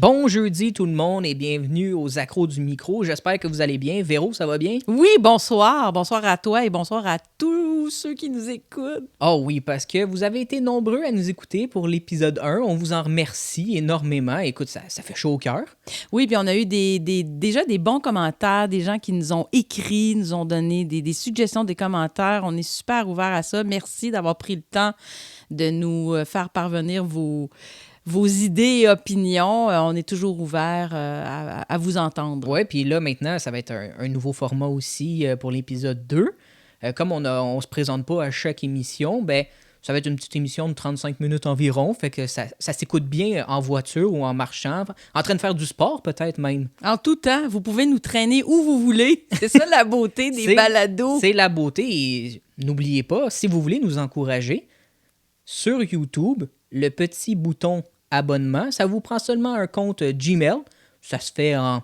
Bon jeudi tout le monde et bienvenue aux accros du micro. J'espère que vous allez bien. Véro, ça va bien? Oui, bonsoir. Bonsoir à toi et bonsoir à tous ceux qui nous écoutent. Oh oui, parce que vous avez été nombreux à nous écouter pour l'épisode 1. On vous en remercie énormément. Écoute, ça fait chaud au cœur. Oui, puis on a eu déjà des bons commentaires, des gens qui nous ont écrit, nous ont donné des suggestions, des commentaires. On est super ouverts à ça. Merci d'avoir pris le temps de nous faire parvenir vos idées et opinions. On est toujours ouvert à vous entendre. Ouais, puis là maintenant, ça va être un nouveau format aussi pour l'épisode 2. Comme on se présente pas à chaque émission, ben ça va être une petite émission de 35 minutes environ, fait que ça s'écoute bien en voiture ou en marchant, en train de faire du sport peut-être même. En tout temps, vous pouvez nous traîner où vous voulez. C'est ça la beauté des balados. C'est la beauté et n'oubliez pas, si vous voulez nous encourager, sur YouTube, le petit bouton abonnement, ça vous prend seulement un compte Gmail. Ça se fait en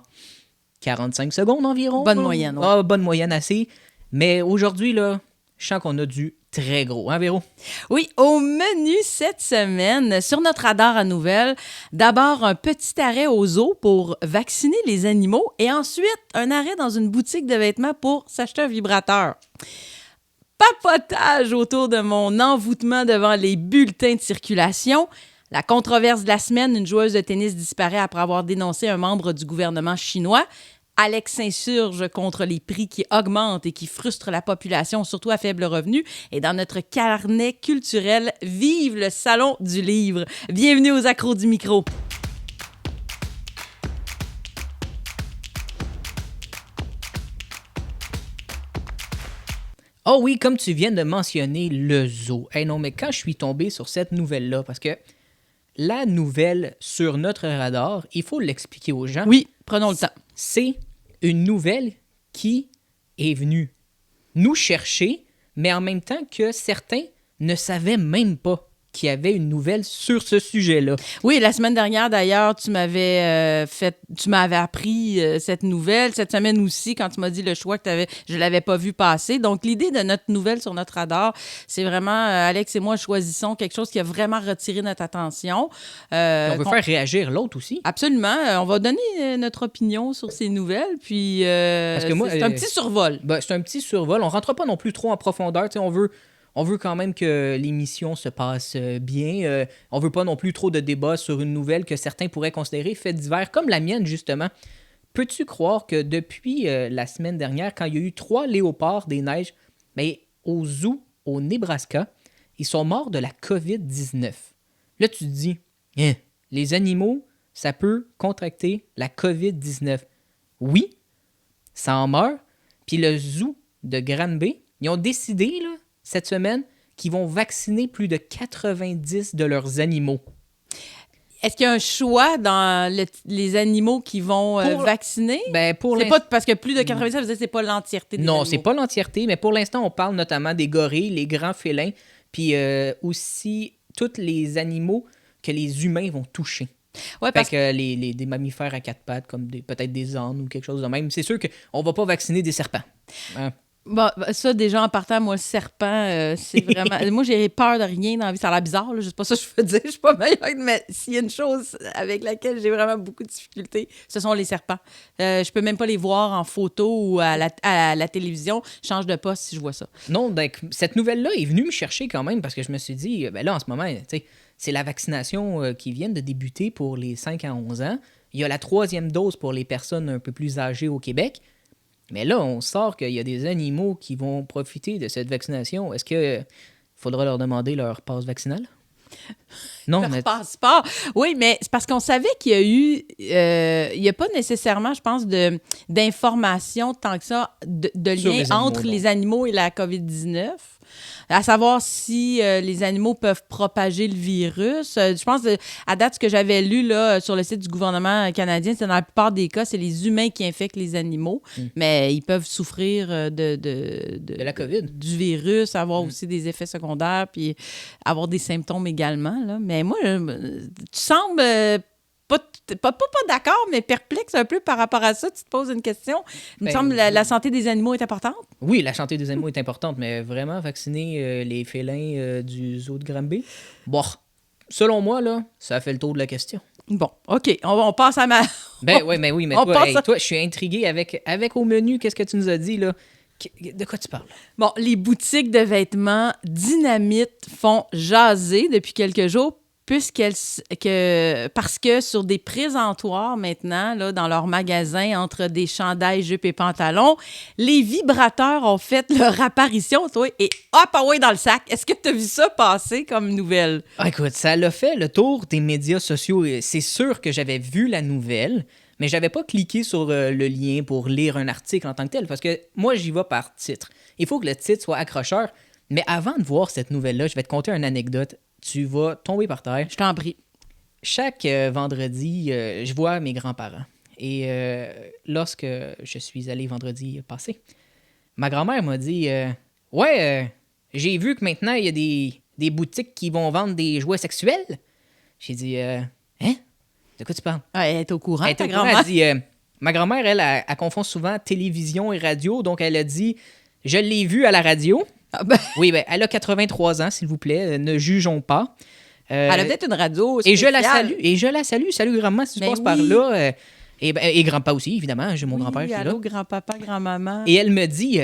45 secondes environ. Bonne moyenne, ouais. Ah, bonne moyenne, assez. Mais aujourd'hui, là, je sens qu'on a du très gros. Hein, Véro? Oui, au menu cette semaine, sur notre radar à nouvelles, d'abord un petit arrêt au zoo pour vacciner les animaux et ensuite un arrêt dans une boutique de vêtements pour s'acheter un vibrateur. Papotage autour de mon envoûtement devant les bulletins de circulation. La controverse de la semaine, une joueuse de tennis disparaît après avoir dénoncé un membre du gouvernement chinois. Alex s'insurge contre les prix qui augmentent et qui frustrent la population, surtout à faible revenu. Et dans notre carnet culturel, vive le Salon du livre. Bienvenue aux accros du micro. Oh oui, comme tu viens de mentionner le zoo. Hey non, mais quand je suis tombé sur cette nouvelle-là, parce que la nouvelle sur notre radar, il faut l'expliquer aux gens. Oui, prenons le temps. C'est une nouvelle qui est venue nous chercher, mais en même temps que certains ne savaient même pas qu'il y avait une nouvelle sur ce sujet-là. Oui, la semaine dernière, d'ailleurs, tu m'avais appris cette nouvelle. Cette semaine aussi, quand tu m'as dit le choix que je l'avais pas vu passer. Donc, l'idée de notre nouvelle sur notre radar, c'est vraiment, Alex et moi, choisissons quelque chose qui a vraiment retiré notre attention. On veut faire réagir l'autre aussi. Absolument. On va donner notre opinion sur ces nouvelles, puis Parce que moi, c'est un petit survol. Ben, c'est un petit survol. On rentre pas non plus trop en profondeur. Tu sais, on veut quand même que l'émission se passe bien. On veut pas non plus trop de débats sur une nouvelle que certains pourraient considérer fait divers, comme la mienne, justement. Peux-tu croire que depuis la semaine dernière, quand il y a eu 3 léopards des neiges, ben, au zoo, au Nebraska, ils sont morts de la COVID-19. Là, tu te dis, les animaux, ça peut contracter la COVID-19. Oui, ça en meurt. Puis le zoo de Granby, ils ont décidé, là, cette semaine, qu'ils vont vacciner plus de 90 de leurs animaux. Est-ce qu'il y a un choix dans les animaux qui vont vacciner? Ben pour c'est pas parce que plus de 90, ça veut dire que c'est pas l'entièreté des animaux. Non, c'est pas l'entièreté, mais pour l'instant, on parle notamment des gorilles, les grands félins, puis aussi tous les animaux que les humains vont toucher. Ouais, parce que des mammifères à 4 pattes, comme peut-être des ânes ou quelque chose de même, c'est sûr qu'on va pas vacciner des serpents. Hein? Bon, ça, déjà, en partant, moi, le serpent, c'est vraiment... moi, j'ai peur de rien dans la vie. Ça a l'air bizarre, là, je sais pas ça que je veux dire. Je suis pas meilleure, mais s'il y a une chose avec laquelle j'ai vraiment beaucoup de difficultés, ce sont les serpents. Je peux même pas les voir en photo ou à la télévision. Je change de poste si je vois ça. Non, donc, cette nouvelle-là est venue me chercher quand même parce que je me suis dit, ben là, en ce moment, tu sais, c'est la vaccination qui vient de débuter pour les 5 à 11 ans. Il y a la 3e dose pour les personnes un peu plus âgées au Québec. Mais là, on sort qu'il y a des animaux qui vont profiter de cette vaccination. Est-ce qu'il faudra leur demander leur passe vaccinale? Non, leur passeport. Oui, mais c'est parce qu'on savait qu'il y a eu... il n'y a pas nécessairement, je pense, d'informations tant que ça, de lien entre les animaux et la COVID-19. À savoir si les animaux peuvent propager le virus. Je pense, à date, ce que j'avais lu là, sur le site du gouvernement canadien, c'est dans la plupart des cas, c'est les humains qui infectent les animaux, mais ils peuvent souffrir de la COVID. Du virus, avoir aussi des effets secondaires, puis avoir des symptômes également. Là. Mais moi, tu sembles... pas d'accord, mais perplexe un peu par rapport à ça. Tu te poses une question. Il me semble que la santé des animaux est importante. Oui, la santé des animaux est importante, mais vraiment, vacciner les félins du zoo de Granby, bon, selon moi, là, ça a fait le tour de la question. Bon, OK, on passe à ma... Ben oui, mais toi, je suis intrigué avec au menu, qu'est-ce que tu nous as dit, là? De quoi tu parles? Bon, les boutiques de vêtements Dynamite font jaser depuis quelques jours parce que sur des présentoirs maintenant, là, dans leurs magasins, entre des chandails, jupes et pantalons, les vibrateurs ont fait leur apparition, toi, et hop, ah ouais, dans le sac. Est-ce que tu as vu ça passer comme nouvelle? Ah, écoute, ça l'a fait le tour des médias sociaux. C'est sûr que j'avais vu la nouvelle, mais j'avais pas cliqué sur le lien pour lire un article en tant que tel, parce que moi, j'y vais par titre. Il faut que le titre soit accrocheur, mais avant de voir cette nouvelle-là, je vais te conter une anecdote. Tu vas tomber par terre. Je t'en prie. Chaque vendredi, je vois mes grands-parents. Et lorsque je suis allé vendredi passé, ma grand-mère m'a dit j'ai vu que maintenant, il y a des boutiques qui vont vendre des jouets sexuels. J'ai dit hein? De quoi tu parles? Ah, elle est au courant, ta grand-mère. grand-mère. Elle dit, ma grand-mère, elle confond souvent télévision et radio, donc elle a dit je l'ai vu à la radio. Ah ben... Oui, ben, elle a 83 ans, s'il vous plaît. Ne jugeons pas. Elle a peut-être une radio et spéciale. je la salue. Salut, grand-maman, si tu passes par là. Et grand-pa aussi, évidemment. J'ai mon grand-père qui est là. Allô, grand-papa, grand-maman. Et elle me dit,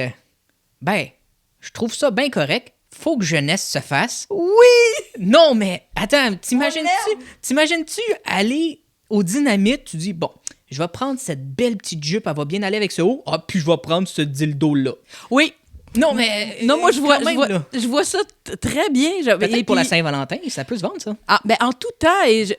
je trouve ça bien correct. Faut que jeunesse se fasse. Oui! Non, mais attends, t'imagines-tu aller au Dynamite, tu dis, bon, je vais prendre cette belle petite jupe, elle va bien aller avec ce haut. Ah, puis je vais prendre ce dildo-là. Oui. Non, mais... Non, moi, je vois ça très bien. Peut-être pour la Saint-Valentin, ça peut se vendre, ça. Ah, ben, en tout temps,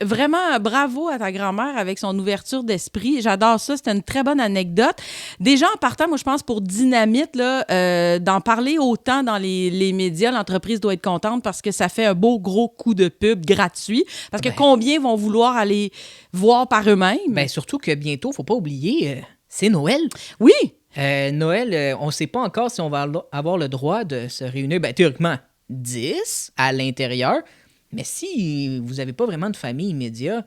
vraiment, bravo à ta grand-mère avec son ouverture d'esprit. J'adore ça. C'était une très bonne anecdote. Déjà, en partant, moi, je pense pour Dynamite, là, d'en parler autant dans les médias, l'entreprise doit être contente parce que ça fait un beau gros coup de pub gratuit. Parce que combien vont vouloir aller voir par eux-mêmes? Ben, surtout que bientôt, faut pas oublier, c'est Noël. Oui! Noël, on ne sait pas encore si on va avoir le droit de se réunir, théoriquement 10 à l'intérieur, mais si vous n'avez pas vraiment de famille immédiate,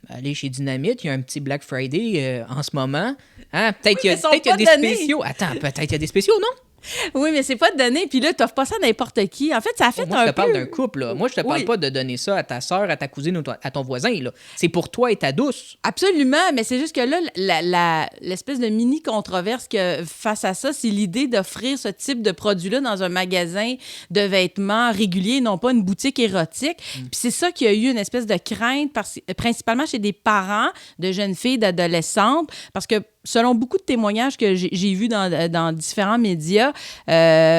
allez chez Dynamite, il y a un petit Black Friday en ce moment. Hein? Peut-être qu'il y a des spéciaux. Attends, peut-être qu'il y a des spéciaux, non? Oui, mais c'est pas de donner. Puis là, t'offres pas ça à n'importe qui. En fait, ça a fait Moi, je te parle d'un couple. Là. Moi, je te parle pas de donner ça à ta sœur, à ta cousine ou à ton voisin. Là. C'est pour toi et ta douce. Absolument, mais c'est juste que là, l'espèce de mini-controverse que face à ça, c'est l'idée d'offrir ce type de produit-là dans un magasin de vêtements régulier, non pas une boutique érotique. Puis c'est ça qu'il y a eu une espèce de crainte, principalement chez des parents de jeunes filles, d'adolescentes, parce que selon beaucoup de témoignages que j'ai vus dans différents médias,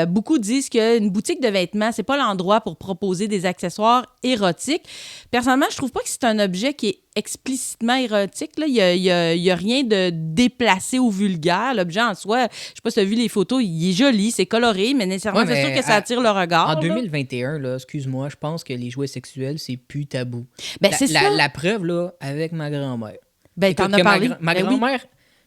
beaucoup disent qu'une boutique de vêtements, c'est pas l'endroit pour proposer des accessoires érotiques. Personnellement, je trouve pas que c'est un objet qui est explicitement érotique. Là. Il y a rien de déplacé ou vulgaire. L'objet en soi, je sais pas si tu as vu les photos, il est joli, c'est coloré, mais nécessairement, c'est sûr que ça attire le regard. En 2021, là, excuse-moi, je pense que les jouets sexuels, c'est plus tabou. C'est ça. La preuve, là, avec ma grand-mère. T'en as parlé. Ma grand-mère...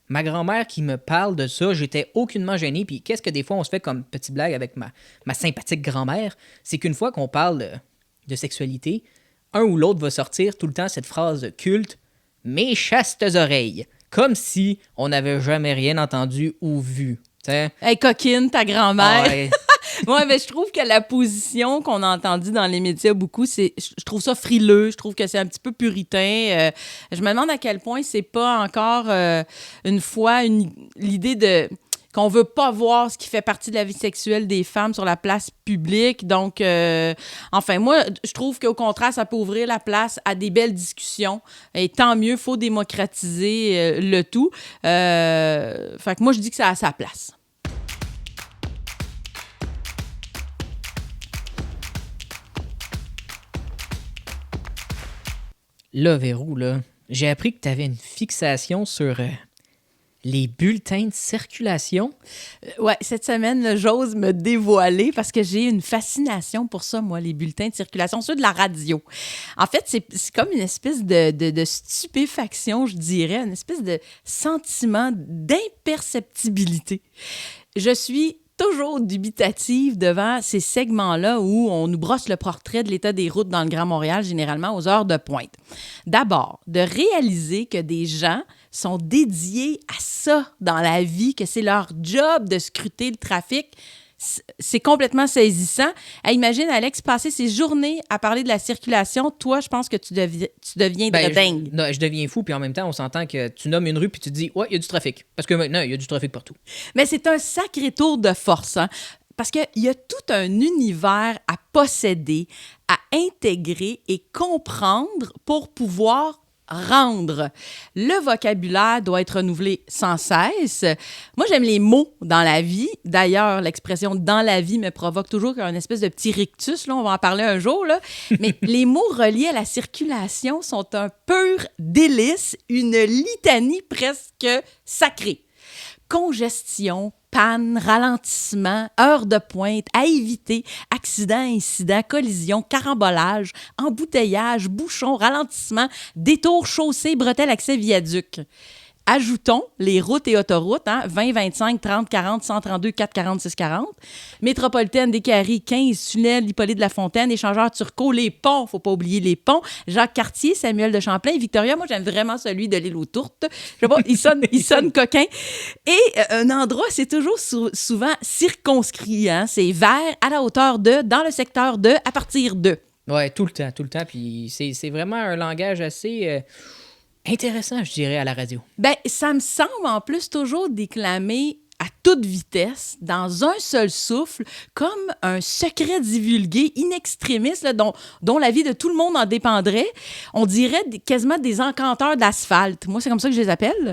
Ma grand-mère qui me parle de ça, j'étais aucunement gêné. Puis qu'est-ce que des fois on se fait comme petite blague avec ma sympathique grand-mère, c'est qu'une fois qu'on parle de sexualité, un ou l'autre va sortir tout le temps cette phrase culte « mes chastes oreilles », comme si on n'avait jamais rien entendu ou vu. T'sais? Hey, coquine, ta grand-mère. Ah, ouais. Oui, mais je trouve que la position qu'on a entendue dans les médias beaucoup, je trouve ça frileux, je trouve que c'est un petit peu puritain. Je me demande à quel point c'est pas encore une fois l'idée de qu'on veut pas voir ce qui fait partie de la vie sexuelle des femmes sur la place publique. Donc, enfin, moi, je trouve qu'au contraire, ça peut ouvrir la place à des belles discussions. Et tant mieux, il faut démocratiser le tout. Fait que moi, je dis que ça a sa place. Là, Véro, là, j'ai appris que tu avais une fixation sur les bulletins de circulation. Ouais, cette semaine, là, j'ose me dévoiler parce que j'ai une fascination pour ça, moi, les bulletins de circulation, ceux de la radio. En fait, c'est comme une espèce de stupéfaction, je dirais, une espèce de sentiment d'imperceptibilité. Je suis toujours dubitative devant ces segments-là où on nous brosse le portrait de l'état des routes dans le Grand Montréal, généralement aux heures de pointe. D'abord, de réaliser que des gens sont dédiés à ça dans la vie, que c'est leur job de scruter le trafic. c'est complètement saisissant. Imagine, Alex, passer ses journées à parler de la circulation. Toi, je pense que tu deviens dingue. Je deviens fou, puis en même temps, on s'entend que tu nommes une rue, puis tu te dis, ouais, il y a du trafic. Parce que maintenant, il y a du trafic partout. Mais c'est un sacré tour de force, hein? Parce qu'il y a tout un univers à posséder, à intégrer et comprendre pour pouvoir rendre. Le vocabulaire doit être renouvelé sans cesse. Moi, j'aime les mots dans la vie. D'ailleurs, l'expression « dans la vie » me provoque toujours une espèce de petit rictus. Là, on va en parler un jour. Là. Mais les mots reliés à la circulation sont un pur délice, une litanie presque sacrée. Congestion, panne, ralentissement, heure de pointe, à éviter, accident, incident, collision, carambolage, embouteillage, bouchon, ralentissement, détour, chaussée, bretelle, accès, viaduc. Ajoutons les routes et autoroutes, 20, 25, 30, 40, 132, 4, 40, 6, 40. Métropolitaine, Descaries, 15, tunnel, Hippolyte de la Fontaine, échangeur Turcot, les ponts, faut pas oublier les ponts. Jacques Cartier, Samuel de Champlain, Victoria. Moi, j'aime vraiment celui de l'île aux Tourtes. Je sais pas, il sonne coquin. Et un endroit, c'est toujours souvent circonscrit. C'est vers, à la hauteur de, dans le secteur de, à partir de. Ouais, tout le temps. Puis c'est vraiment un langage assez... intéressant, je dirais, à la radio. Ben, ça me semble en plus toujours déclamé à toute vitesse, dans un seul souffle, comme un secret divulgué in extremis, là, dont la vie de tout le monde en dépendrait. On dirait quasiment des encanteurs d'asphalte. Moi, c'est comme ça que je les appelle.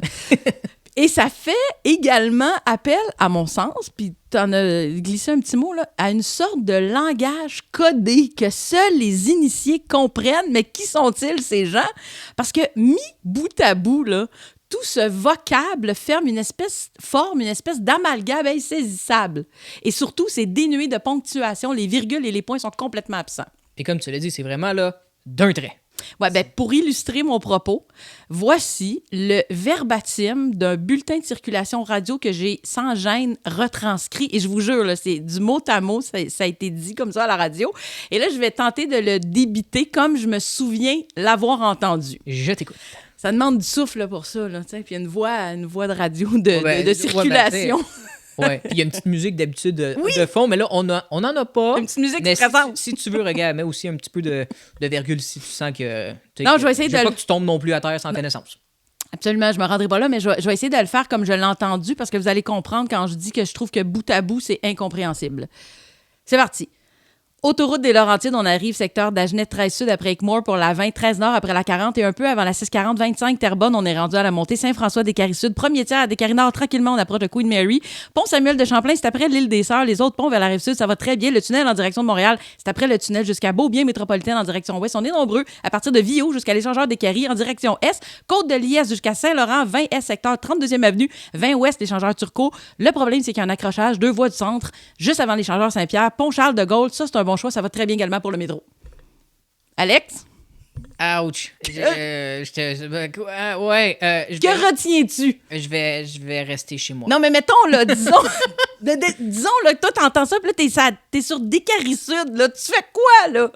Et ça fait également appel, à mon sens, puis tu en as glissé un petit mot, là, à une sorte de langage codé que seuls les initiés comprennent. Mais qui sont-ils, ces gens? Parce que, mis bout à bout, là, tout ce vocable forme une espèce d'amalgame insaisissable. Et surtout, c'est dénué de ponctuation. Les virgules et les points sont complètement absents. Et comme tu l'as dit, c'est vraiment là, d'un trait. Ouais, ben, pour illustrer mon propos, voici le verbatim d'un bulletin de circulation radio que j'ai sans gêne retranscrit. Et je vous jure, là, c'est du mot à mot, ça a été dit comme ça à la radio. Et là, je vais tenter de le débiter comme je me souviens l'avoir entendu. Je t'écoute. Ça demande du souffle là, pour ça, là, puis une voix de radio de circulation. Ouais, puis il y a une petite musique d'habitude de fond, mais là, on n'en a pas. Une petite musique présente. Si tu veux, regarde, mets aussi un petit peu de virgule si tu sens que... Non, je vais essayer je veux pas que tu tombes non plus à terre sans connaissance. Absolument, je me rendrai pas là, mais je vais essayer de le faire comme je l'ai entendu, parce que vous allez comprendre quand je dis que je trouve que bout à bout, c'est incompréhensible. C'est parti. Autoroute des Laurentides, on arrive secteur d'Agenais 13 Sud après Eichmore pour la 20, 13 Nord après la 40 et un peu avant la 640, 25 Terrebonne, on est rendu à la montée Saint-François-Descaries Sud, premier tiers à Descaries Nord, tranquillement, on approche de Queen Mary. Pont Samuel de Champlain, c'est après l'île des Sœurs, les autres ponts vers la Rive-Sud, ça va très bien. Le tunnel en direction de Montréal, c'est après le tunnel jusqu'à Beaubien métropolitaine en direction ouest. On est nombreux à partir de Viau jusqu'à l'échangeur Descaries en direction est, Côte de Liesse jusqu'à Saint-Laurent, 20 est secteur 32e avenue, 20 ouest l'échangeur Turcot. Le problème, c'est qu'il y a un accrochage, 2 voies du centre, juste avant l'échangeur Saint-Pierre, pont Charles de Gaulle, ça c'est un bon choix, ça va très bien également pour le métro. Alex? Ouch. Que retiens-tu? Je vais rester chez moi. Non, mais mettons, là, disons là, que toi, t'entends ça, puis là, t'es sur Descaries Sud, là. Tu fais quoi, là?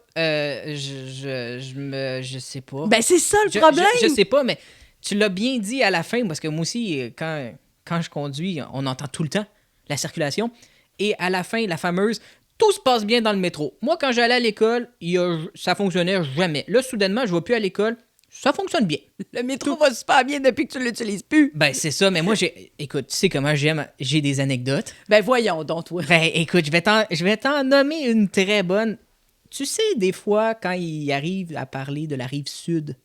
Je sais pas. Ben, c'est ça, le problème. Je sais pas, mais tu l'as bien dit à la fin, parce que moi aussi, quand je conduis, on entend tout le temps la circulation. Et à la fin, la fameuse... Tout se passe bien dans le métro. Moi, quand j'allais à l'école, ça fonctionnait jamais. Là, soudainement, je ne vais plus à l'école. Ça fonctionne bien. Le métro va super bien depuis que tu ne l'utilises plus. Ben, c'est ça. Mais moi, écoute, tu sais comment j'ai des anecdotes. Ben, voyons donc, toi. Ben, écoute, je vais t'en nommer une très bonne. Tu sais, des fois, quand il arrive à parler de la rive sud,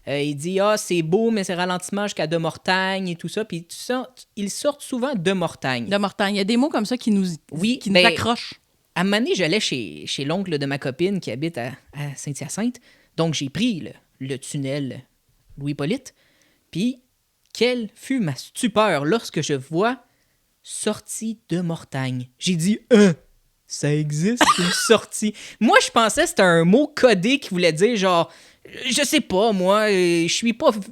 il dit « Ah, c'est beau, mais c'est ralentissement jusqu'à De Mortagne et tout ça. » Puis ils sortent souvent De Mortagne. De Mortagne. Il y a des mots comme ça qui nous accrochent. À un moment donné, j'allais chez l'oncle de ma copine qui habite à Saint-Hyacinthe. Donc, j'ai pris le tunnel Louis-Hippolyte. Puis, quelle fut ma stupeur lorsque je vois sortie de Mortagne. J'ai dit « ça existe, une sortie. » Moi, je pensais que c'était un mot codé qui voulait dire genre... Je sais pas, moi, je suis pas vite.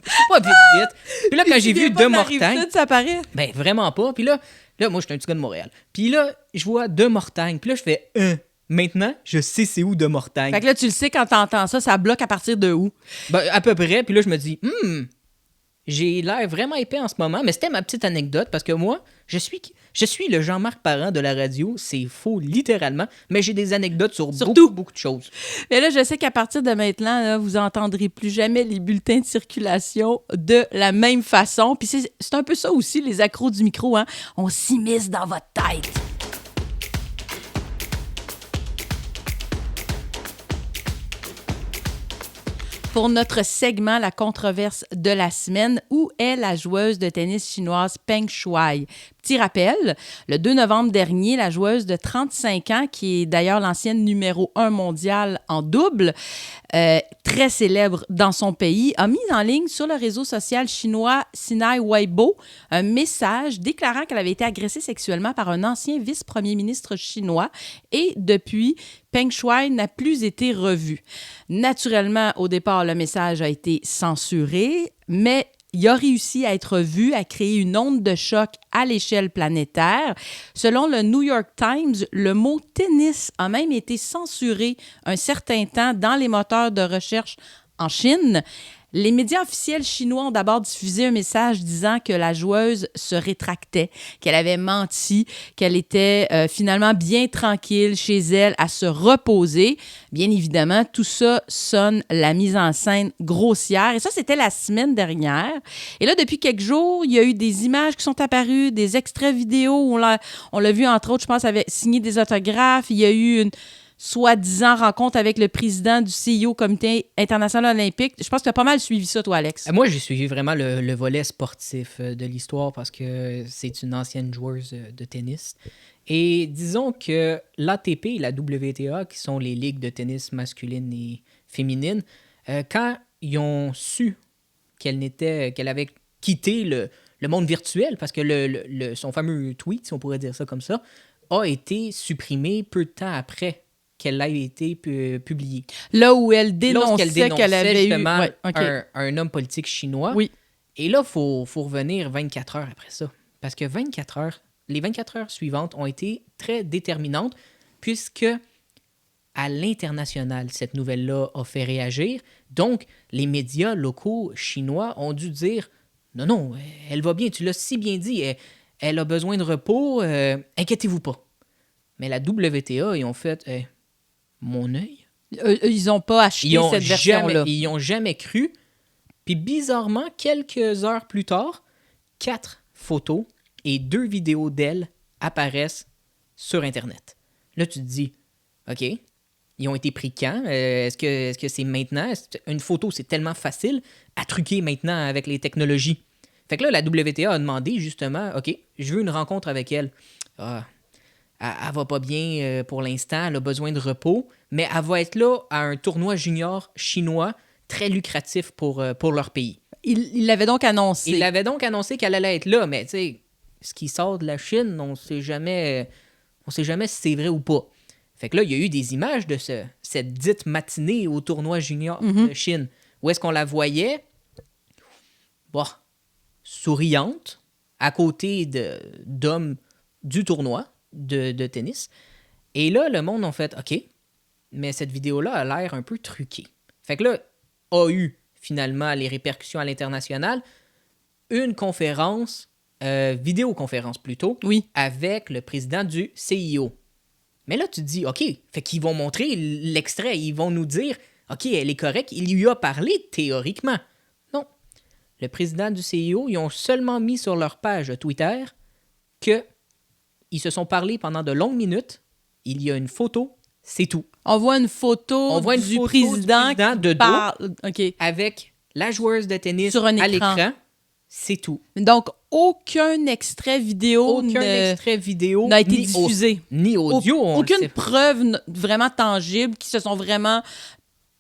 Puis là, quand j'ai vu De Mortagne... Ça paraît. Ben, vraiment pas. Puis là, moi, je suis un petit gars de Montréal. Puis là, je vois De Mortagne. Puis là, je fais maintenant, je sais c'est où De Mortagne. Fait que là, tu le sais, quand t'entends ça bloque à partir de où? Ben, à peu près. Puis là, je me dis, J'ai l'air vraiment épais en ce moment, mais c'était ma petite anecdote parce que moi, je suis le Jean-Marc Parent de la radio. C'est faux, littéralement, mais j'ai des anecdotes sur beaucoup de choses. Et là, je sais qu'à partir de maintenant, là, vous n'entendrez plus jamais les bulletins de circulation de la même façon. Puis c'est un peu ça aussi, les accros du micro. Hein? On s'immisce dans votre tête. Pour notre segment, la controverse de la semaine, où est la joueuse de tennis chinoise Peng Shuai? Petit rappel, le 2 novembre dernier, la joueuse de 35 ans, qui est d'ailleurs l'ancienne numéro 1 mondiale en double, très célèbre dans son pays, a mis en ligne sur le réseau social chinois Sina Weibo un message déclarant qu'elle avait été agressée sexuellement par un ancien vice-premier ministre chinois et depuis, Peng Shuai n'a plus été revue. Naturellement, au départ, le message a été censuré, mais il a réussi à être vu, à créer une onde de choc à l'échelle planétaire. Selon le New York Times, le mot « tennis » a même été censuré un certain temps dans les moteurs de recherche en Chine. Les médias officiels chinois ont d'abord diffusé un message disant que la joueuse se rétractait, qu'elle avait menti, qu'elle était finalement bien tranquille chez elle à se reposer. Bien évidemment, tout ça sonne la mise en scène grossière. Et ça, c'était la semaine dernière. Et là, depuis quelques jours, il y a eu des images qui sont apparues, des extraits vidéo où on l'a vu, entre autres, je pense, avait signé des autographes. Il y a eu une soi-disant rencontre avec le président du CIO, Comité international olympique. Je pense que tu as pas mal suivi ça, toi, Alex. Moi, j'ai suivi vraiment le volet sportif de l'histoire parce que c'est une ancienne joueuse de tennis. Et disons que l'ATP et la WTA, qui sont les ligues de tennis masculines et féminines, quand ils ont su qu'elle avait quitté le monde virtuel, parce que son fameux tweet, si on pourrait dire ça comme ça, a été supprimé peu de temps après qu'elle a été publiée. Là où elle dénonçait qu'elle avait eu un homme politique chinois. Oui. Et là, il faut revenir 24 heures après ça. Parce que les 24 heures suivantes ont été très déterminantes puisque à l'international, cette nouvelle-là a fait réagir. Donc, les médias locaux chinois ont dû dire « Non, elle va bien, tu l'as si bien dit, elle a besoin de repos, inquiétez-vous pas. » Mais la WTA, ils ont fait mon œil. Ils n'ont pas acheté cette version-là. Ils n'y ont jamais cru. Puis bizarrement, quelques heures plus tard, 4 photos et 2 vidéos d'elle apparaissent sur Internet. Là, tu te dis, OK, ils ont été pris quand? Est-ce que c'est maintenant? Une photo, c'est tellement facile à truquer maintenant avec les technologies. Fait que là, la WTA a demandé justement, OK, je veux une rencontre avec elle. Elle va pas bien pour l'instant, elle a besoin de repos, mais elle va être là à un tournoi junior chinois très lucratif pour leur pays. Il l'avait donc annoncé. Il avait donc annoncé qu'elle allait être là, mais tu sais, ce qui sort de la Chine, on sait jamais si c'est vrai ou pas. Fait que là, il y a eu des images de cette dite matinée au tournoi junior de Chine, où est-ce qu'on la voyait, souriante, à côté d'hommes du tournoi de tennis. Et là, le monde a fait « OK, mais cette vidéo-là a l'air un peu truquée. » Fait que là, a eu finalement les répercussions à l'international, une conférence, vidéoconférence plutôt, avec le président du CIO. Mais là, tu te dis « OK, fait qu'ils vont montrer l'extrait, ils vont nous dire « OK, elle est correcte, il lui a parlé théoriquement. » Non. Le président du CIO, ils ont seulement mis sur leur page Twitter que ils se sont parlé pendant de longues minutes. Il y a une photo, c'est tout. On voit une photo du président de dos avec la joueuse de tennis sur un écran. À l'écran. C'est tout. Donc, aucun extrait vidéo n'a été diffusé. Ni audio. Aucune preuve vraiment tangible qui se sont vraiment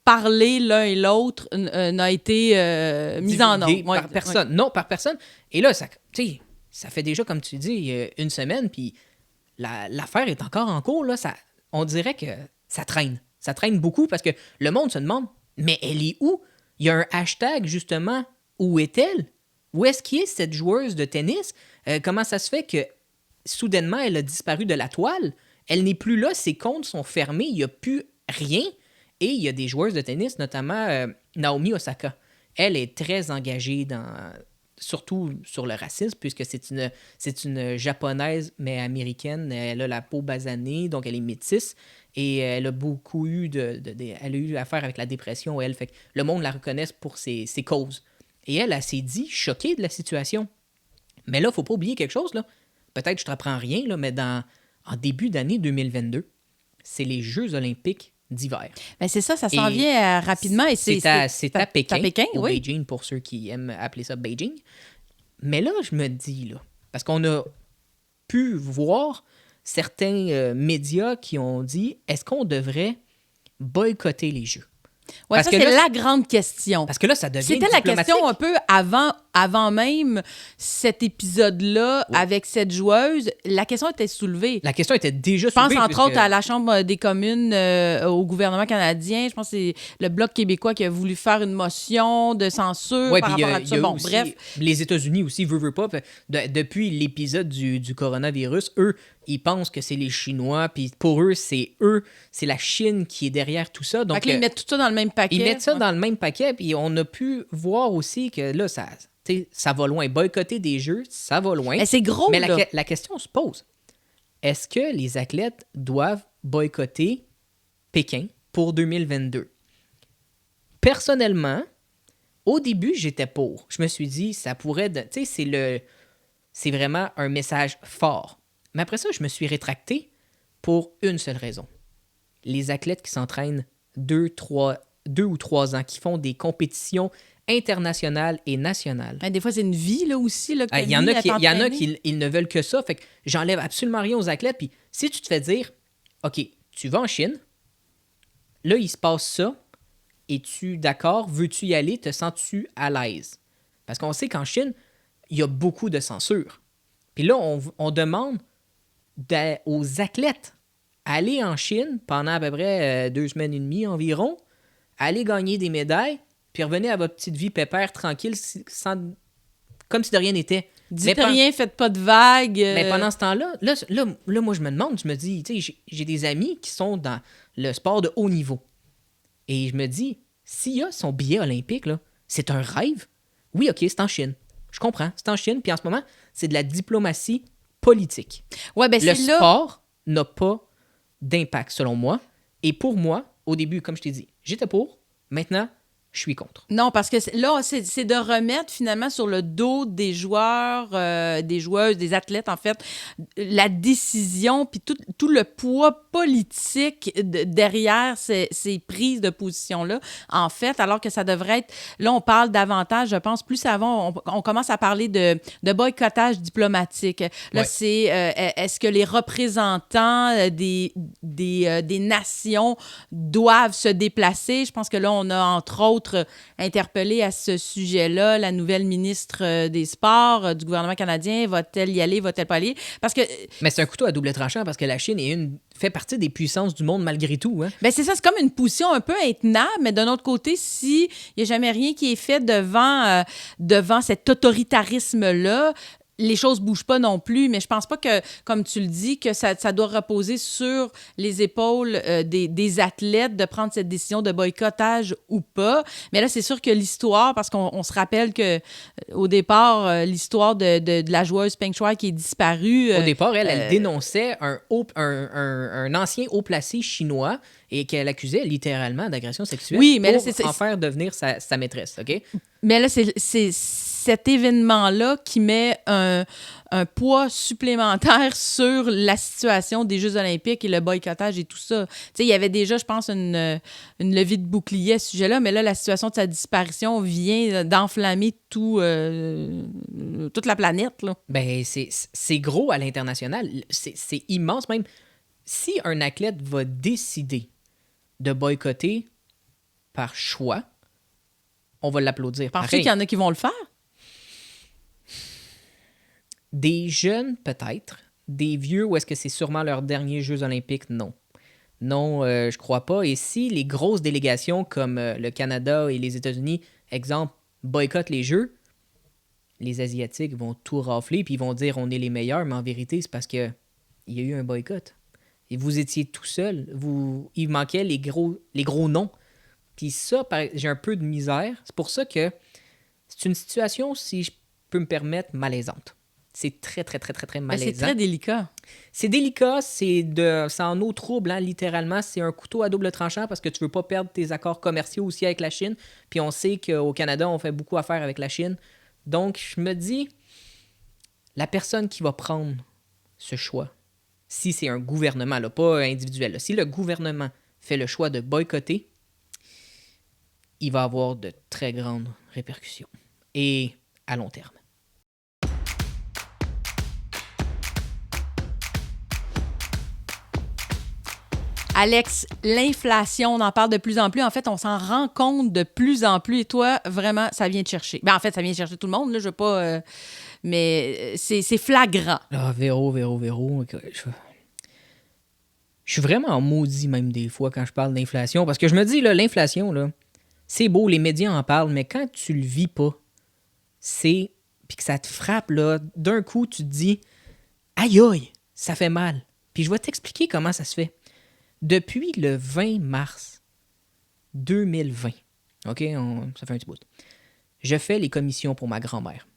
parlé l'un et l'autre n'a été mise en ondes. Par personne. Non, par personne. Et là, ça fait déjà, comme tu dis, une semaine, puis l'affaire est encore en cours. Là, on dirait que ça traîne. Ça traîne beaucoup parce que le monde se demande, mais elle est où? Il y a un hashtag, justement, où est-elle? Où est-ce qu'il est cette joueuse de tennis? Comment ça se fait que, soudainement, elle a disparu de la toile? Elle n'est plus là, ses comptes sont fermés, il n'y a plus rien. Et il y a des joueuses de tennis, notamment Naomi Osaka. Elle est très engagée surtout sur le racisme, puisque c'est une Japonaise, mais américaine. Elle a la peau basanée, donc elle est métisse. Et elle a beaucoup elle a eu affaire avec la dépression, elle. Fait que le monde la reconnaît pour ses causes. Et elle s'est dit choquée de la situation. Mais là, il ne faut pas oublier quelque chose, là. Peut-être que je ne t'apprends rien, là, mais en début d'année 2022, c'est les Jeux olympiques d'hiver. Ben c'est ça s'en vient rapidement. Et c'est à Pékin, ou oui. Beijing, pour ceux qui aiment appeler ça Beijing. Mais là, je me dis, là, parce qu'on a pu voir certains médias qui ont dit, est-ce qu'on devrait boycotter les Jeux? Oui, ça, c'est la grande question. Parce que là, ça devient C'était la question un peu avant même cet épisode-là, avec cette joueuse. La question était soulevée. La question était déjà soulevée. Je pense, entre autres, à la Chambre des communes, au gouvernement canadien. Je pense que c'est le Bloc québécois qui a voulu faire une motion de censure par rapport à tout ça. Bon, bref. Les États-Unis aussi, veulent pas. Depuis l'épisode du coronavirus, eux, ils pensent que c'est les Chinois, puis pour eux, c'est la Chine qui est derrière tout ça. Donc, ils mettent tout ça dans le même paquet. Ils mettent ça dans le même paquet, puis on a pu voir aussi que là, ça va loin. Boycotter des Jeux, ça va loin. Mais c'est gros, mais là. La question se pose. Est-ce que les athlètes doivent boycotter Pékin pour 2022? Personnellement, au début, j'étais pour. Je me suis dit, ça pourrait... Tu sais, c'est vraiment un message fort. Mais après ça, je me suis rétracté pour une seule raison. Les athlètes qui s'entraînent 2 ou 3 ans, qui font des compétitions internationales et nationales. Ben, des fois, c'est une vie, là, aussi. Il y en a qui ils ne veulent que ça. Fait que j'enlève absolument rien aux athlètes. Puis si tu te fais dire, OK, tu vas en Chine, là, il se passe ça, es-tu d'accord? Veux-tu y aller? Te sens-tu à l'aise? Parce qu'on sait qu'en Chine, il y a beaucoup de censure. Puis là, on demande aux athlètes aller en Chine pendant à peu près 2 semaines et demie environ, aller gagner des médailles, puis revenez à votre petite vie pépère, tranquille, comme si de rien n'était. Dites rien, faites pas de vagues. Mais pendant ce temps-là, là, moi, je me dis, tu sais, j'ai des amis qui sont dans le sport de haut niveau. Et je me dis, s'il y a son billet olympique, là, c'est un rêve. Oui, OK, c'est en Chine. Je comprends, c'est en Chine. Puis en ce moment, c'est de la diplomatie politique. Ouais, ben le sport n'a pas d'impact, selon moi. Et pour moi, au début, comme je t'ai dit, j'étais pour. Maintenant, je suis contre. Non, parce que là, c'est de remettre finalement sur le dos des joueurs, des joueuses, des athlètes, en fait, la décision puis tout le poids politique derrière ces prises de position-là, en fait, alors que ça devrait être... Là, on parle davantage, je pense, plus avant, on commence à parler de boycottage diplomatique. Là, c'est est-ce que les représentants des nations doivent se déplacer? Je pense que là, on a, entre autres, interpellé à ce sujet-là la nouvelle ministre des Sports du gouvernement canadien. Va-t-elle y aller? Va-t-elle pas aller? Parce que... Mais c'est un couteau à double tranchant parce que la Chine fait partie des puissances du monde malgré tout. Hein? Ben c'est ça, c'est comme une position un peu intenable, mais d'un autre côté, s'il n'y a jamais rien qui est fait devant cet autoritarisme-là, les choses ne bougent pas non plus, mais je pense pas que, comme tu le dis, que ça doit reposer sur les épaules des athlètes de prendre cette décision de boycottage ou pas. Mais là, c'est sûr que l'histoire, parce qu'on se rappelle que au départ, l'histoire de la joueuse Peng Shuai qui est disparue... Au départ, elle dénonçait un ancien haut placé chinois et qu'elle accusait littéralement d'agression sexuelle pour en faire devenir sa maîtresse, OK? Mais là, c'est cet événement-là qui met un poids supplémentaire sur la situation des Jeux olympiques et le boycottage et tout ça. Tu sais, il y avait déjà, je pense, une levée de bouclier à ce sujet-là, mais là, la situation de sa disparition vient d'enflammer toute la planète, là. Ben, c'est gros à l'international. C'est immense même. Si un athlète va décider de boycotter par choix, on va l'applaudir. Penses-tu qu'il y en a qui vont le faire? Des jeunes, peut-être. Des vieux, ou est-ce que c'est sûrement leurs derniers Jeux olympiques? Non. Non, je crois pas. Et si les grosses délégations comme le Canada et les États-Unis, exemple, boycottent les Jeux, les Asiatiques vont tout rafler puis ils vont dire on est les meilleurs, mais en vérité, c'est parce qu'il y a eu un boycott. Et vous étiez tout seul. Il manquait les gros noms. Puis ça, j'ai un peu de misère. C'est pour ça que c'est une situation, si peux me permettre, malaisante. C'est très, très, très, très, très malaisant. C'est très délicat. C'est délicat, c'est en eau trouble, hein, littéralement. C'est un couteau à double tranchant parce que tu veux pas perdre tes accords commerciaux aussi avec la Chine. Puis on sait qu'au Canada, on fait beaucoup affaire avec la Chine. Donc, je me dis, la personne qui va prendre ce choix, si c'est un gouvernement, là, pas individuel, là, si le gouvernement fait le choix de boycotter, il va avoir de très grandes répercussions. Et à long terme. Alex, l'inflation, on en parle de plus en plus. En fait, on s'en rend compte de plus en plus. Et toi, vraiment, ça vient te chercher. En fait, ça vient chercher tout le monde. Là, je veux pas... mais c'est flagrant. Ah, Véro. Je suis vraiment maudit même des fois quand je parle d'inflation. Parce que je me dis, là, l'inflation, là, c'est beau, les médias en parlent, mais quand tu le vis pas, puis que ça te frappe, là, d'un coup, tu te dis, aïe, ça fait mal. Puis je vais t'expliquer comment ça se fait. Depuis le 20 mars 2020, OK, ça fait un petit bout, je fais les commissions pour ma grand-mère.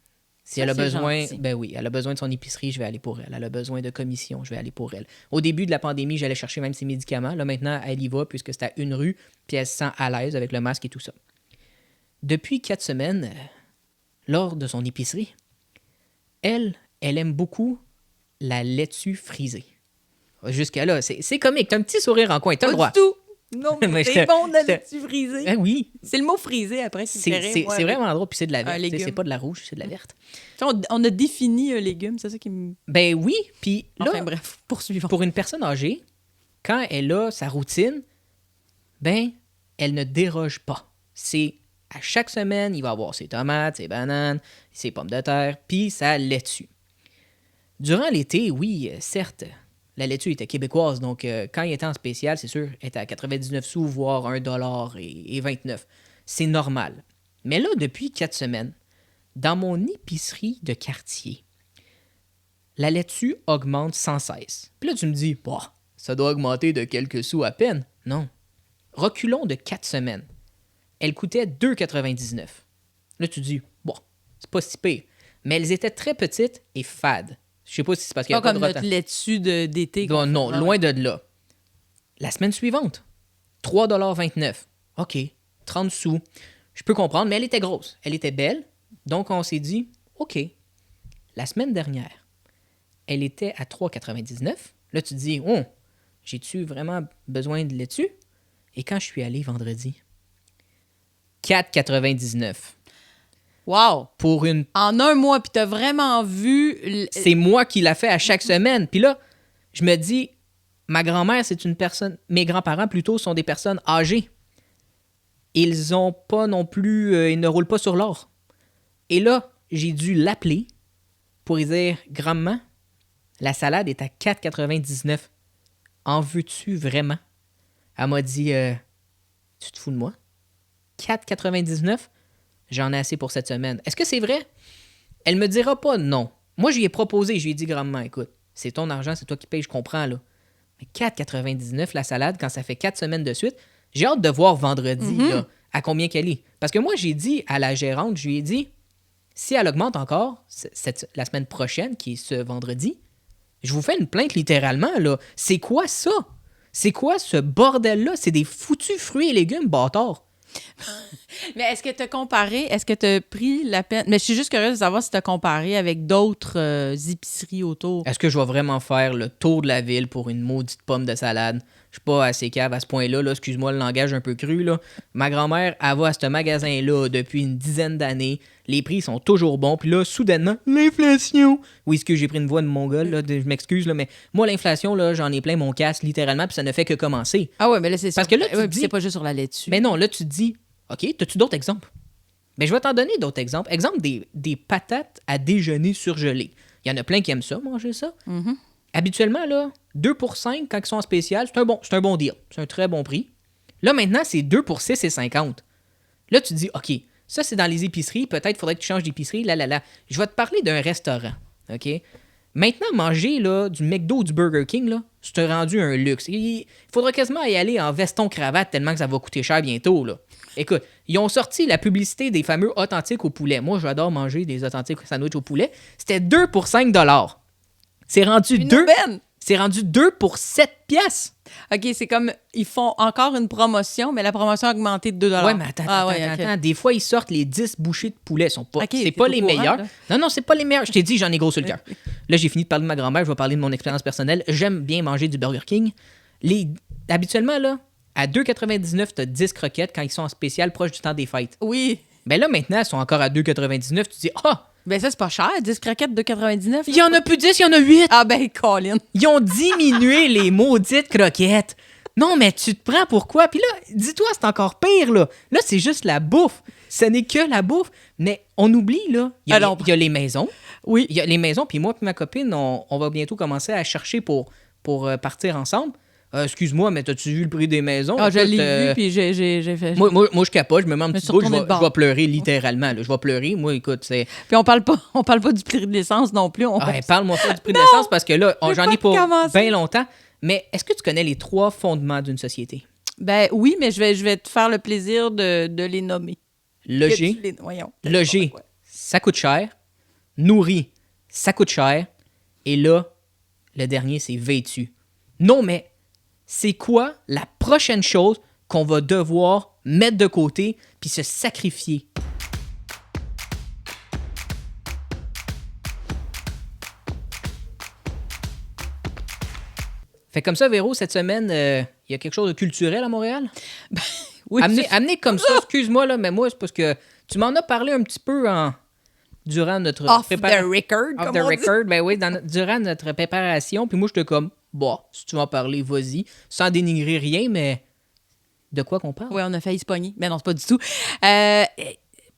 Si elle a besoin, gentil. Ben oui, elle a besoin de son épicerie, je vais aller pour elle. Elle a besoin de commission, je vais aller pour elle. Au début de la pandémie, j'allais chercher même ses médicaments. Là, maintenant, elle y va puisque c'est à une rue, puis elle se sent à l'aise avec le masque et tout ça. Depuis 4 semaines, lors de son épicerie, elle aime beaucoup la laitue frisée. Jusqu'à là, c'est comique. T'as un petit sourire en coin, t'as le droit. Pas du tout. Non, mais c'est bon de la laitue frisée. Ben oui. C'est le mot frisé après qui me fait rire. C'est vraiment drôle, puis c'est de la verte. C'est pas de la rouge, c'est de la verte. On a défini un légume, c'est ça qui me... Ben oui, puis là, enfin bref, poursuivons. Pour une personne âgée, quand elle a sa routine, ben, elle ne déroge pas. C'est à chaque semaine, il va avoir ses tomates, ses bananes, ses pommes de terre, puis sa laitue. Durant l'été, oui, certes, la laitue était québécoise, donc quand il était en spécial, c'est sûr, elle était à 99 sous, voire $1 et 29. C'est normal. Mais là, depuis 4 semaines, dans mon épicerie de quartier, la laitue augmente sans cesse. Puis là, tu me dis, bah, ça doit augmenter de quelques sous à peine. Non. Reculons de 4 semaines. Elle coûtait 2,99. Là, tu dis, bon, c'est pas si pire. Mais elles étaient très petites et fades. Je sais pas si c'est parce qu'il y a pas comme notre laitue d'été. Non, loin de là. La semaine suivante, 3,29 $. OK, 30 sous. Je peux comprendre, mais elle était grosse. Elle était belle. Donc, on s'est dit, OK. La semaine dernière, elle était à 3,99 $. Là, tu te dis, oh, j'ai-tu vraiment besoin de laitue? Et quand je suis allé vendredi, 4,99 $. Wow! Pour une... En un mois, puis t'as vraiment vu... C'est moi qui l'a fait à chaque semaine. Puis là, je me dis, ma grand-mère, c'est une personne... Mes grands-parents, plutôt, sont des personnes âgées. Ils ont pas non plus... ils ne roulent pas sur l'or. Et là, j'ai dû l'appeler pour lui dire, grand-maman, la salade est à 4,99 $. En veux-tu vraiment? Elle m'a dit, tu te fous de moi? 4,99 $? J'en ai assez pour cette semaine. Est-ce que c'est vrai? Elle me dira pas non. Moi, je lui ai proposé, je lui ai dit grandement, écoute, c'est ton argent, c'est toi qui payes, je comprends, là. Mais 4,99 la salade, quand ça fait 4 semaines de suite, j'ai hâte de voir vendredi, là, à combien qu'elle est. Parce que moi, j'ai dit à la gérante, je lui ai dit, si elle augmente encore la semaine prochaine, qui est ce vendredi, je vous fais une plainte littéralement, là. C'est quoi ça? C'est quoi ce bordel-là? C'est des foutus fruits et légumes, bâtards. Mais est-ce que tu as comparé, est-ce que tu as pris la peine... Mais je suis juste curieuse de savoir si tu as comparé avec d'autres épiceries autour. Est-ce que je vais vraiment faire le tour de la ville pour une maudite pomme de salade? Je suis pas assez cave à ce point-là, là. Excuse-moi le langage un peu cru, là. Ma grand-mère, elle va à ce magasin-là depuis une dizaine d'années. Les prix sont toujours bons. Puis là, soudainement, l'inflation! Oui, est-ce que j'ai pris une voix de mongol, là? Je m'excuse, là, mais moi, l'inflation, là, j'en ai plein mon casque, littéralement, puis ça ne fait que commencer. Ah ouais, mais là, c'est parce que là, tu dis... c'est pas juste sur la laitue. Mais non, là, tu te dis, OK, as-tu d'autres exemples? Mais je vais t'en donner d'autres exemples. Exemple des patates à déjeuner surgelées. Il y en a plein qui aiment ça, manger ça. Mm-hmm. Habituellement, là, 2 pour 5, quand ils sont en spécial, c'est un bon deal. C'est un très bon prix. Là, maintenant, c'est 2 pour 6,50. Là, tu te dis, OK, ça, c'est dans les épiceries. Peut-être qu'il faudrait que tu changes d'épicerie. Là. Je vais te parler d'un restaurant. OK? Maintenant, manger là, du McDo ou du Burger King, là, c'est rendu un luxe. Il faudra quasiment y aller en veston-cravate tellement que ça va coûter cher bientôt, là. Écoute, ils ont sorti la publicité des fameux authentiques au poulet. Moi, j'adore manger des authentiques sandwich au poulet. C'était 2 pour 5 $. C'est rendu 2. C'est rendu 2 pour 7 piastres. OK, c'est comme, ils font encore une promotion, mais la promotion a augmenté de 2 $. Ouais, mais attends. Des fois, ils sortent les 10 bouchées de poulet. C'est pas les meilleurs. Là. Non, c'est pas les meilleurs. Je t'ai dit, j'en ai gros sur le cœur. Là, j'ai fini de parler de ma grand-mère. Je vais parler de mon expérience personnelle. J'aime bien manger du Burger King. Habituellement, là, à 2,99, t'as 10 croquettes quand ils sont en spécial proche du temps des fêtes. Oui. Ben là, maintenant, elles sont encore à 2,99. Tu dis, ben ça, c'est pas cher. 10 croquettes, 2,99. Il y en a plus 10, il y en a 8. Ah ben, Colin. Ils ont diminué les maudites croquettes. Non, mais tu te prends pourquoi? Puis là, dis-toi, c'est encore pire, là. Là, c'est juste la bouffe. Ce n'est que la bouffe. Mais on oublie, là. Il y a les maisons. Oui. Il y a les maisons, puis moi et ma copine, on va bientôt commencer à chercher pour partir ensemble. Excuse-moi, mais t'as-tu vu le prix des maisons? Ah, je l'ai vu, puis j'ai fait... Moi, je capote, je me mets en petit bout, je vais pleurer littéralement. Là. Je vais pleurer. Moi, écoute, c'est... Puis on parle pas du prix de l'essence non plus. Parle-moi pas du prix de l'essence, parce que là, j'en ai pour bien longtemps. Mais est-ce que tu connais les 3 fondements d'une société? Ben oui, mais je vais te faire le plaisir de les nommer. Loger, ça coûte cher. Nourrir, ça coûte cher. Et là, le dernier, c'est vêtu. Non, mais c'est quoi la prochaine chose qu'on va devoir mettre de côté puis se sacrifier? Fait comme ça, Véro, cette semaine, il y a quelque chose de culturel à Montréal? Ben, oui. Amener comme ça, excuse-moi, là, mais moi, c'est parce que tu m'en as parlé un petit peu durant notre... Off the record, Off the record, ben oui, durant notre préparation. Puis moi, j'étais comme, si tu vas en parler, vas-y. Sans dénigrer rien, mais de quoi qu'on parle? Oui, on a failli se pogner. Mais non, c'est pas du tout.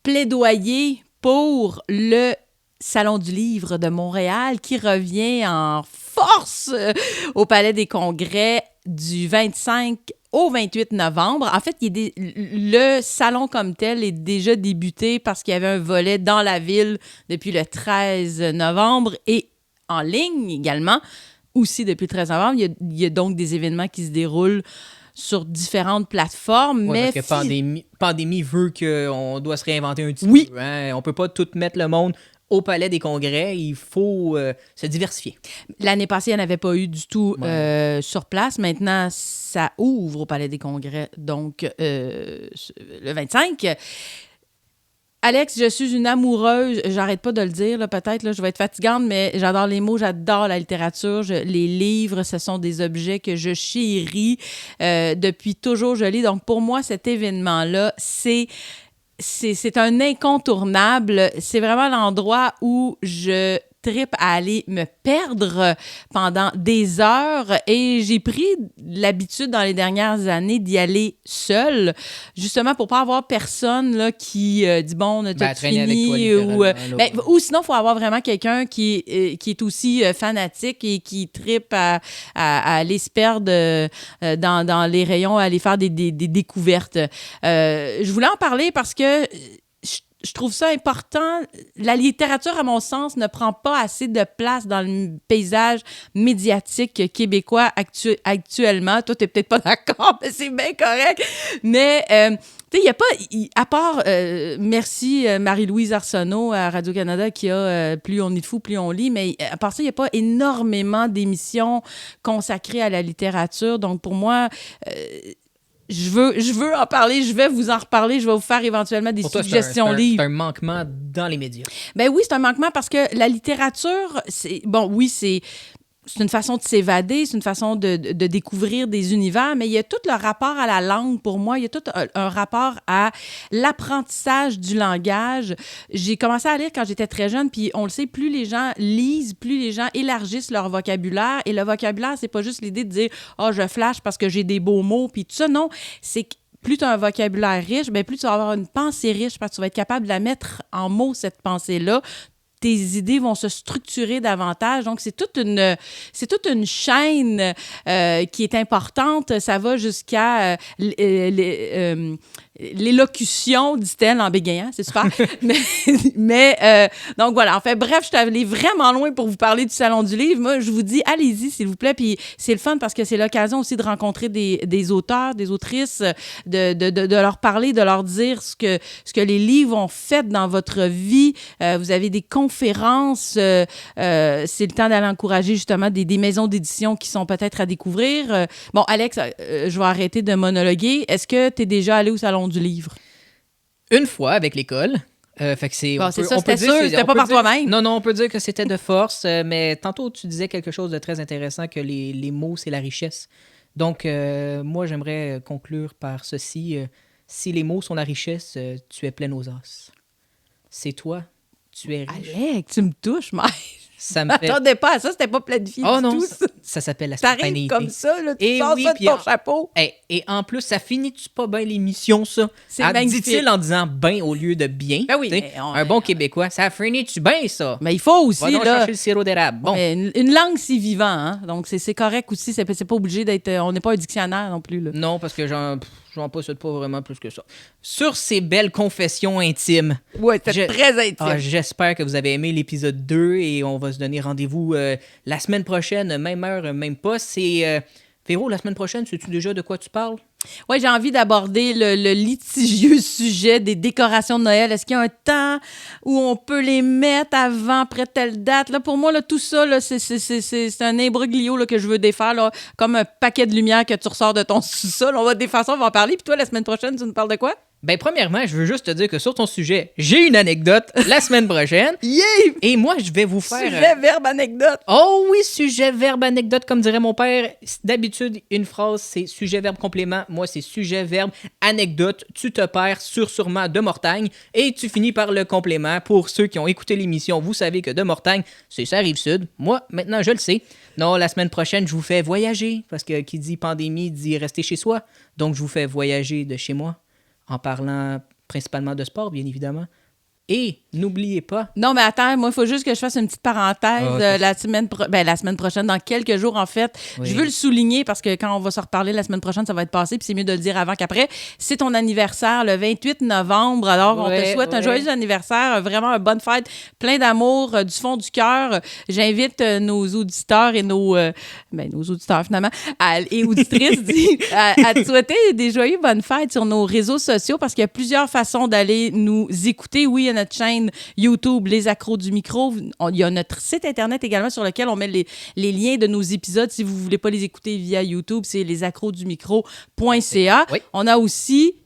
Plaidoyer pour le Salon du livre de Montréal qui revient en force au Palais des Congrès du 25 au 28 novembre. En fait, le salon comme tel est déjà débuté parce qu'il y avait un volet dans la ville depuis le 13 novembre et en ligne également, aussi depuis le 13 novembre. Il y a donc des événements qui se déroulent sur différentes plateformes. Ouais, mais parce que pandémie veut qu'on doit se réinventer un petit peu. Hein? On peut pas tout mettre le monde au Palais des Congrès. Il faut se diversifier. L'année passée, il n'y en avait pas eu du tout sur place. Maintenant, ça ouvre au Palais des Congrès, donc le 25. Alex, je suis une amoureuse, j'arrête pas de le dire, là, peut-être, là, je vais être fatigante, mais j'adore les mots, j'adore la littérature. Les livres, ce sont des objets que je chéris. Depuis toujours, je lis. Donc, pour moi, cet événement-là, c'est un incontournable. C'est vraiment l'endroit où je tripe à aller me perdre pendant des heures et j'ai pris l'habitude dans les dernières années d'y aller seule, justement pour pas avoir personne là, qui dit bon, t'as fini ou sinon il faut avoir vraiment quelqu'un qui est aussi fanatique et qui tripe à aller se perdre dans les rayons, à aller faire des découvertes. Je voulais en parler parce que je trouve ça important. La littérature, à mon sens, ne prend pas assez de place dans le paysage médiatique québécois actuellement. Toi, t'es peut-être pas d'accord, mais c'est bien correct. Mais, tu sais, il n'y a pas... À part, merci Marie-Louise Arsenault à Radio-Canada qui a Plus on est de fou, plus on lit, mais à part ça, il n'y a pas énormément d'émissions consacrées à la littérature. Donc, pour moi... Je veux en parler, je vais vous en reparler, je vais vous faire éventuellement des suggestions livres. C'est un manquement dans les médias. Ben oui, c'est un manquement parce que la littérature, c'est une façon de s'évader, c'est une façon de découvrir des univers, mais il y a tout le rapport à la langue pour moi, il y a tout un rapport à l'apprentissage du langage. J'ai commencé à lire quand j'étais très jeune, puis on le sait, plus les gens lisent, plus les gens élargissent leur vocabulaire, et le vocabulaire, c'est pas juste l'idée de dire « Ah, je flash parce que j'ai des beaux mots », puis tout ça, non, c'est que plus tu as un vocabulaire riche, bien, plus tu vas avoir une pensée riche parce que tu vas être capable de la mettre en mots, cette pensée-là. Tes idées vont se structurer davantage. Donc, c'est toute une chaîne qui est importante. Ça va jusqu'à l'élocution, dit-elle en bégayant, c'est super. Donc voilà, en fait, bref, je suis allée vraiment loin pour vous parler du Salon du Livre. Moi, je vous dis, allez-y, s'il vous plaît. Puis c'est le fun parce que c'est l'occasion aussi de rencontrer des auteurs, des autrices, de leur parler, de leur dire ce que les livres ont fait dans votre vie. Vous avez des conférences. C'est le temps d'aller encourager justement des maisons d'édition qui sont peut-être à découvrir. Bon, Alex, je vais arrêter de monologuer. Est-ce que tu es déjà allé au Salon du Livre? Une fois avec l'école. Fait que c'est. Bon, c'est ça, c'était sûr, c'était pas par toi-même. Non, on peut dire que c'était de force, mais tantôt tu disais quelque chose de très intéressant, que les mots, c'est la richesse. Donc, moi, j'aimerais conclure par ceci. Si les mots sont la richesse, tu es plein aux os. C'est toi, tu es riche. Alex, tu me touches, mec. Ça me fait... Attendez pas à ça, c'était pas planifié du non, tout. Ça s'appelle la spontanéité. T'arrives comme ça, là, tu sors ça de ton chapeau. Et en plus, ça finit-tu pas bien l'émission, ça? C'est magnifique. Dit-il en disant bien au lieu de bien. Ben oui, un bon Québécois, ça finit-tu bien, ça? Mais il faut aussi, va donc là... chercher le sirop d'érable. Bon. Une langue, c'est vivant, hein? Donc c'est correct aussi. C'est pas obligé d'être... On n'est pas un dictionnaire non plus, là. Non, parce que j'en possède pas vraiment plus que ça. Sur ces belles confessions intimes. Ouais, c'était très intime. J'espère que vous avez aimé l'épisode 2 et on va se donner rendez-vous la semaine prochaine, même heure, même poste. C'est... Véro, la semaine prochaine, sais-tu déjà de quoi tu parles? Oui, j'ai envie d'aborder le litigieux sujet des décorations de Noël. Est-ce qu'il y a un temps où on peut les mettre avant, après telle date? Là, pour moi, là, tout ça, là, c'est un imbroglio là, que je veux défaire, là, comme un paquet de lumière que tu ressors de ton sous-sol. On va défaire ça, on va en parler. Puis toi, la semaine prochaine, tu nous parles de quoi? Ben, premièrement, je veux juste te dire que sur ton sujet, j'ai une anecdote la semaine prochaine. Yeah! Et moi, je vais vous faire... Sujet, verbe, anecdote. Oh oui, sujet, verbe, anecdote, comme dirait mon père. D'habitude, une phrase, c'est sujet, verbe, complément. Moi, c'est sujet, verbe, anecdote. Tu te perds sûrement de Mortagne et tu finis par le complément. Pour ceux qui ont écouté l'émission, vous savez que de Mortagne, c'est ça Rive-Sud. Moi, maintenant, je le sais. Non, la semaine prochaine, je vous fais voyager parce que qui dit pandémie dit rester chez soi. Donc, je vous fais voyager de chez moi. En parlant principalement de sport, bien évidemment. Et n'oubliez pas... Non, mais attends, moi, il faut juste que je fasse une petite parenthèse la semaine prochaine, dans quelques jours, en fait. Oui. Je veux le souligner parce que quand on va se reparler la semaine prochaine, ça va être passé, puis c'est mieux de le dire avant qu'après. C'est ton anniversaire, le 28 novembre. Alors, on te souhaite un joyeux anniversaire, vraiment une bonne fête, plein d'amour, du fond du cœur. J'invite nos auditeurs et nos auditeurs, finalement, et auditrices à te souhaiter des joyeux bonnes fêtes sur nos réseaux sociaux parce qu'il y a plusieurs façons d'aller nous écouter. Oui, notre chaîne YouTube, Les Accros du Micro. Il y a notre site Internet également sur lequel on met les liens de nos épisodes. Si vous ne voulez pas les écouter via YouTube, c'est lesaccrosdumicro.ca. Oui. On a aussi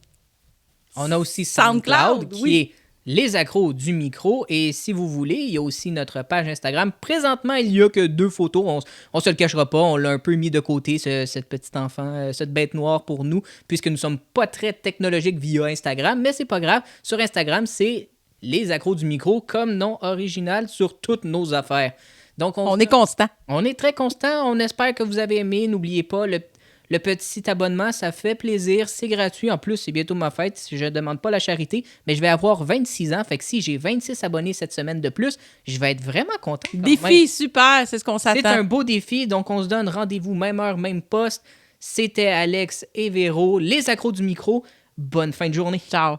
SoundCloud qui est Les Accros du Micro. Et si vous voulez, il y a aussi notre page Instagram. Présentement, il n'y a que 2 photos. On se le cachera pas. On l'a un peu mis de côté, cette petite enfant, cette bête noire pour nous, puisque nous ne sommes pas très technologiques via Instagram. Mais c'est pas grave. Sur Instagram, c'est Les Accros du Micro comme nom original sur toutes nos affaires. Donc on est constant. On est très constant. On espère que vous avez aimé. N'oubliez pas, le petit abonnement, ça fait plaisir. C'est gratuit. En plus, c'est bientôt ma fête. Je ne demande pas la charité, mais je vais avoir 26 ans. Fait que si j'ai 26 abonnés cette semaine de plus, je vais être vraiment content. Défi super, c'est ce qu'on s'attend. C'est un beau défi. Donc, on se donne rendez-vous même heure, même poste. C'était Alex et Véro, Les Accros du Micro. Bonne fin de journée. Ciao.